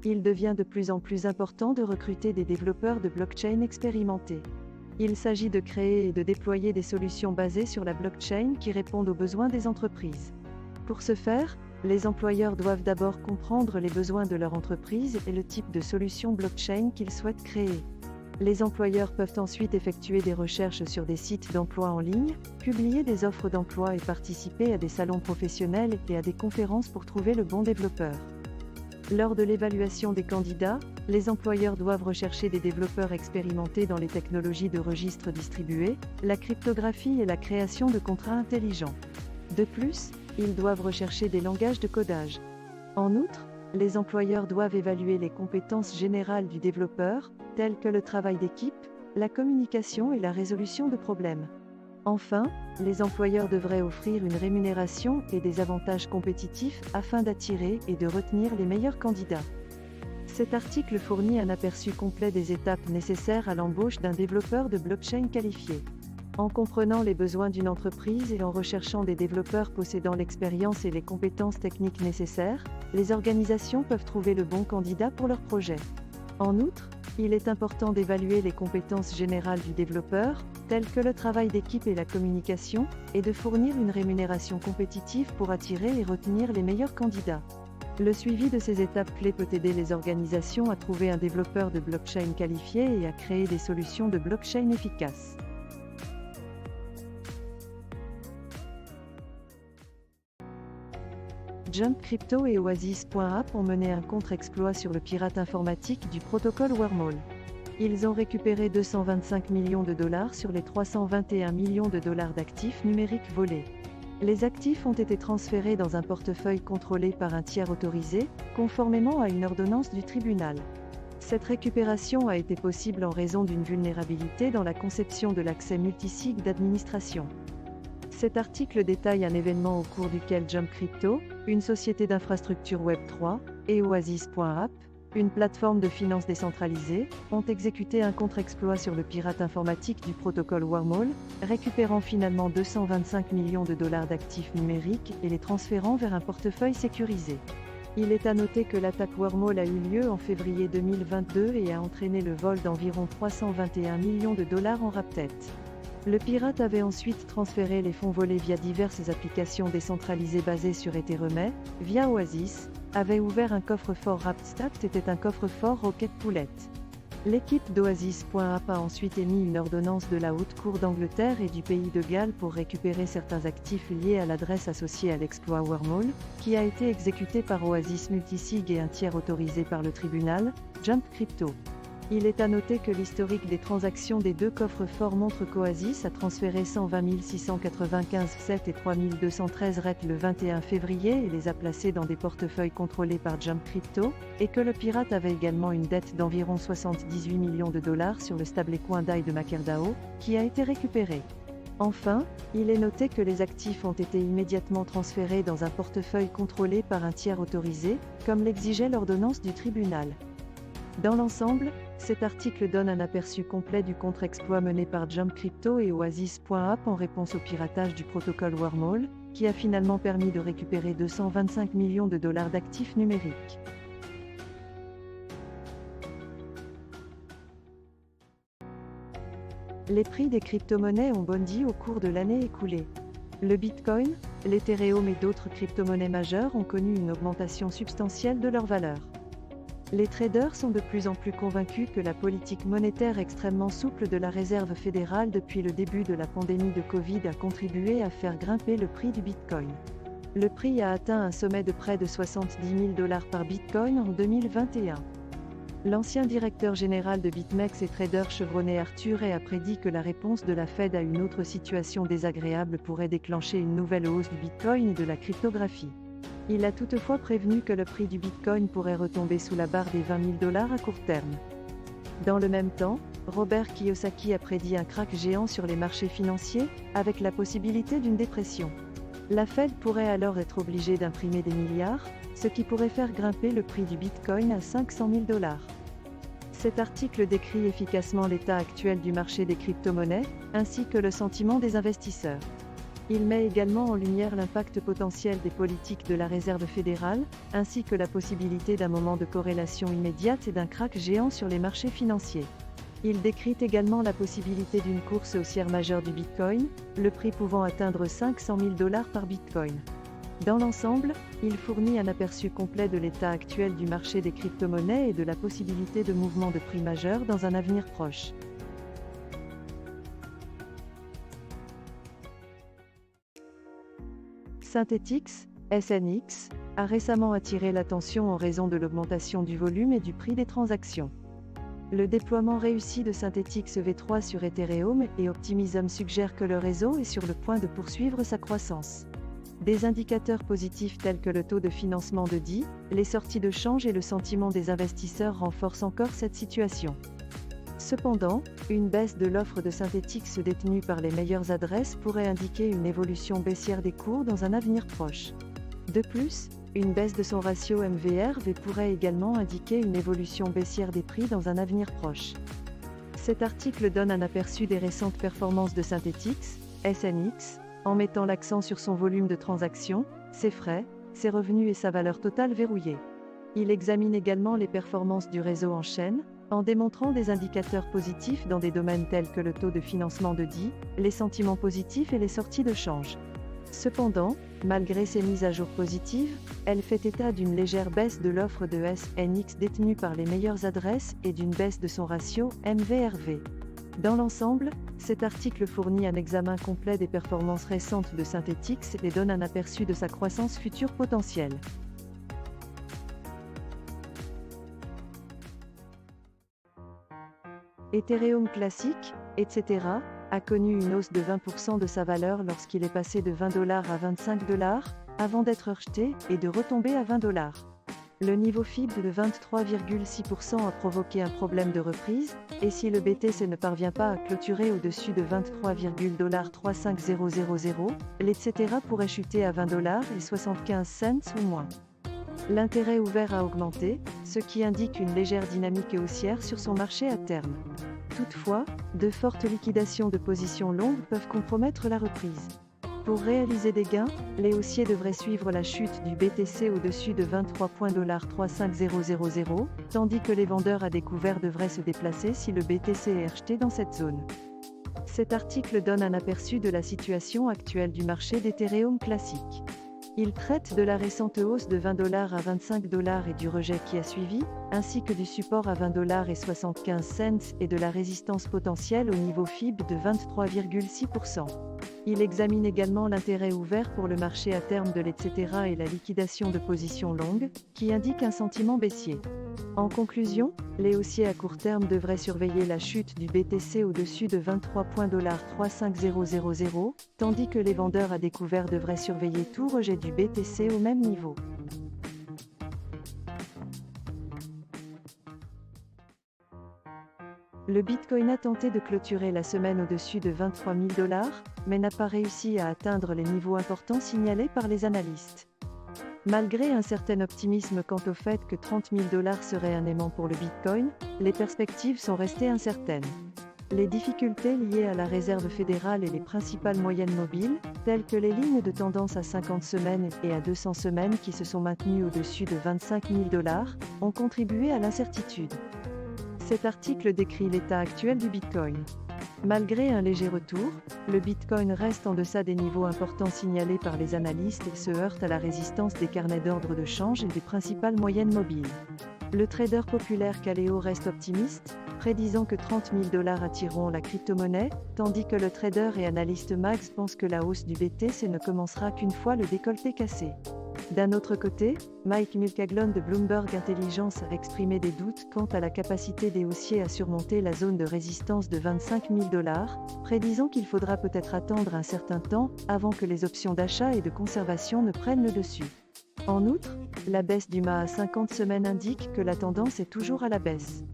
il devient de plus en plus important de recruter des développeurs de blockchain expérimentés. Il s'agit de créer et de déployer des solutions basées sur la blockchain qui répondent aux besoins des entreprises. Pour ce faire, les employeurs doivent d'abord comprendre les besoins de leur entreprise et le type de solution blockchain qu'ils souhaitent créer. Les employeurs peuvent ensuite effectuer des recherches sur des sites d'emploi en ligne, publier des offres d'emploi et participer à des salons professionnels et à des conférences pour trouver le bon développeur. Lors de l'évaluation des candidats, les employeurs doivent rechercher des développeurs expérimentés dans les technologies de registres distribués, la cryptographie et la création de contrats intelligents. De plus, ils doivent rechercher des langages de codage. En outre, les employeurs doivent évaluer les compétences générales du développeur, telles que le travail d'équipe, la communication et la résolution de problèmes. Enfin, les employeurs devraient offrir une rémunération et des avantages compétitifs afin d'attirer et de retenir les meilleurs candidats. Cet article fournit un aperçu complet des étapes nécessaires à l'embauche d'un développeur de blockchain qualifié. En comprenant les besoins d'une entreprise et en recherchant des développeurs possédant l'expérience et les compétences techniques nécessaires, les organisations peuvent trouver le bon candidat pour leur projet. En outre, il est important d'évaluer les compétences générales du développeur, telles que le travail d'équipe et la communication, et de fournir une rémunération compétitive pour attirer et retenir les meilleurs candidats. Le suivi de ces étapes clés peut aider les organisations à trouver un développeur de blockchain qualifié et à créer des solutions de blockchain efficaces. Jump Crypto et Oasis.app ont mené un contre-exploit sur le pirate informatique du protocole Wormhole. Ils ont récupéré 225 millions de dollars sur les 321 millions de dollars d'actifs numériques volés. Les actifs ont été transférés dans un portefeuille contrôlé par un tiers autorisé, conformément à une ordonnance du tribunal. Cette récupération a été possible en raison d'une vulnérabilité dans la conception de l'accès multisig d'administration. Cet article détaille un événement au cours duquel Jump Crypto, une société d'infrastructure Web3, et Oasis.app, une plateforme de finance décentralisée, ont exécuté un contre-exploit sur le pirate informatique du protocole Wormhole, récupérant finalement 225 millions de dollars d'actifs numériques et les transférant vers un portefeuille sécurisé. Il est à noter que l'attaque Wormhole a eu lieu en février 2022 et a entraîné le vol d'environ 321 millions de dollars en rap-tête. Le pirate avait ensuite transféré les fonds volés via diverses applications décentralisées basées sur Ethereum, via Oasis, avait ouvert un coffre-fort Rapstat était un coffre-fort Rocket Poulet. L'équipe d'Oasis.app a ensuite émis une ordonnance de la Haute Cour d'Angleterre et du pays de Galles pour récupérer certains actifs liés à l'adresse associée à l'exploit Wormhole, qui a été exécuté par Oasis Multisig et un tiers autorisé par le tribunal, Jump Crypto. Il est à noter que l'historique des transactions des deux coffres-forts montre qu'Oasis a transféré 120 695 7 et 3213 RET le 21 février et les a placés dans des portefeuilles contrôlés par Jump Crypto, et que le pirate avait également une dette d'environ 78 millions de dollars sur le stablecoin DAI de MakerDAO, qui a été récupéré. Enfin, il est noté que les actifs ont été immédiatement transférés dans un portefeuille contrôlé par un tiers autorisé, comme l'exigeait l'ordonnance du tribunal. Dans l'ensemble, cet article donne un aperçu complet du contre-exploit mené par Jump Crypto et Oasis.app en réponse au piratage du protocole Wormhole, qui a finalement permis de récupérer 225 millions de dollars d'actifs numériques. Les prix des crypto-monnaies ont bondi au cours de l'année écoulée. Le Bitcoin, l'Ethereum et d'autres crypto-monnaies majeures ont connu une augmentation substantielle de leur valeur. Les traders sont de plus en plus convaincus que la politique monétaire extrêmement souple de la Réserve fédérale depuis le début de la pandémie de Covid a contribué à faire grimper le prix du Bitcoin. Le prix a atteint un sommet de près de 70 000 dollars par Bitcoin en 2021. L'ancien directeur général de BitMEX et trader chevronné Arthur Hay a prédit que la réponse de la Fed à une autre situation désagréable pourrait déclencher une nouvelle hausse du Bitcoin et de la cryptographie. Il a toutefois prévenu que le prix du Bitcoin pourrait retomber sous la barre des 20 000 dollars à court terme. Dans le même temps, Robert Kiyosaki a prédit un krach géant sur les marchés financiers, avec la possibilité d'une dépression. La Fed pourrait alors être obligée d'imprimer des milliards, ce qui pourrait faire grimper le prix du Bitcoin à 500 000 dollars. Cet article décrit efficacement l'état actuel du marché des crypto-monnaies, ainsi que le sentiment des investisseurs. Il met également en lumière l'impact potentiel des politiques de la Réserve fédérale, ainsi que la possibilité d'un moment de corrélation immédiate et d'un krach géant sur les marchés financiers. Il décrit également la possibilité d'une course haussière majeure du Bitcoin, le prix pouvant atteindre 500 000 $ par Bitcoin. Dans l'ensemble, il fournit un aperçu complet de l'état actuel du marché des crypto-monnaies et de la possibilité de mouvements de prix majeurs dans un avenir proche. Synthetix, SNX, a récemment attiré l'attention en raison de l'augmentation du volume et du prix des transactions. Le déploiement réussi de Synthetix V3 sur Ethereum et Optimism suggère que le réseau est sur le point de poursuivre sa croissance. Des indicateurs positifs tels que le taux de financement de DI, les sorties de change et le sentiment des investisseurs renforcent encore cette situation. Cependant, une baisse de l'offre de Synthetix détenue par les meilleures adresses pourrait indiquer une évolution baissière des cours dans un avenir proche. De plus, une baisse de son ratio MVRV pourrait également indiquer une évolution baissière des prix dans un avenir proche. Cet article donne un aperçu des récentes performances de Synthetix, SNX, en mettant l'accent sur son volume de transactions, ses frais, ses revenus et sa valeur totale verrouillée. Il examine également les performances du réseau en chaîne, en démontrant des indicateurs positifs dans des domaines tels que le taux de financement de DI, les sentiments positifs et les sorties de change. Cependant, malgré ces mises à jour positives, elle fait état d'une légère baisse de l'offre de SNX détenue par les meilleures adresses et d'une baisse de son ratio MVRV. Dans l'ensemble, cet article fournit un examen complet des performances récentes de Synthetix et donne un aperçu de sa croissance future potentielle. Ethereum classique, etc., a connu une hausse de 20% de sa valeur lorsqu'il est passé de 20 $ à 25 $, avant d'être rejeté et de retomber à 20 $. Le niveau FIB de 23,6% a provoqué un problème de reprise, et si le BTC ne parvient pas à clôturer au-dessus de 23,35000, l'ETC pourrait chuter à 20 $ et 75 cents ou moins. L'intérêt ouvert a augmenté, ce qui indique une légère dynamique haussière sur son marché à terme. Toutefois, de fortes liquidations de positions longues peuvent compromettre la reprise. Pour réaliser des gains, les haussiers devraient suivre la chute du BTC au-dessus de 23,35000, tandis que les vendeurs à découvert devraient se déplacer si le BTC est rejeté dans cette zone. Cet article donne un aperçu de la situation actuelle du marché d'Ethereum classique. Il traite de la récente hausse de 20 $ à 25 $ et du rejet qui a suivi, ainsi que du support à 20 $ et 75 cents et de la résistance potentielle au niveau FIB de 23,6%. Il examine également l'intérêt ouvert pour le marché à terme de l'ETC et la liquidation de positions longues, qui indique un sentiment baissier. En conclusion, les haussiers à court terme devraient surveiller la chute du BTC au-dessus de 23,35000, tandis que les vendeurs à découvert devraient surveiller tout rejet du BTC au même niveau. Le Bitcoin a tenté de clôturer la semaine au-dessus de 23 000 $, mais n'a pas réussi à atteindre les niveaux importants signalés par les analystes. Malgré un certain optimisme quant au fait que 30 000 $ serait un aimant pour le Bitcoin, les perspectives sont restées incertaines. Les difficultés liées à la Réserve fédérale et les principales moyennes mobiles, telles que les lignes de tendance à 50 semaines et à 200 semaines qui se sont maintenues au-dessus de 25 000 $, ont contribué à l'incertitude. Cet article décrit l'état actuel du Bitcoin. Malgré un léger retour, le Bitcoin reste en deçà des niveaux importants signalés par les analystes et se heurte à la résistance des carnets d'ordre de change et des principales moyennes mobiles. Le trader populaire Kaleo reste optimiste, prédisant que 30 000 $ attireront la crypto-monnaie, tandis que le trader et analyste Max pense que la hausse du BTC ne commencera qu'une fois le décolleté cassé. D'un autre côté, Mike Mulcaglone de Bloomberg Intelligence a exprimé des doutes quant à la capacité des haussiers à surmonter la zone de résistance de 25 000 $, prédisant qu'il faudra peut-être attendre un certain temps avant que les options d'achat et de conservation ne prennent le dessus. En outre, la baisse du MA à 50 semaines indique que la tendance est toujours à la baisse.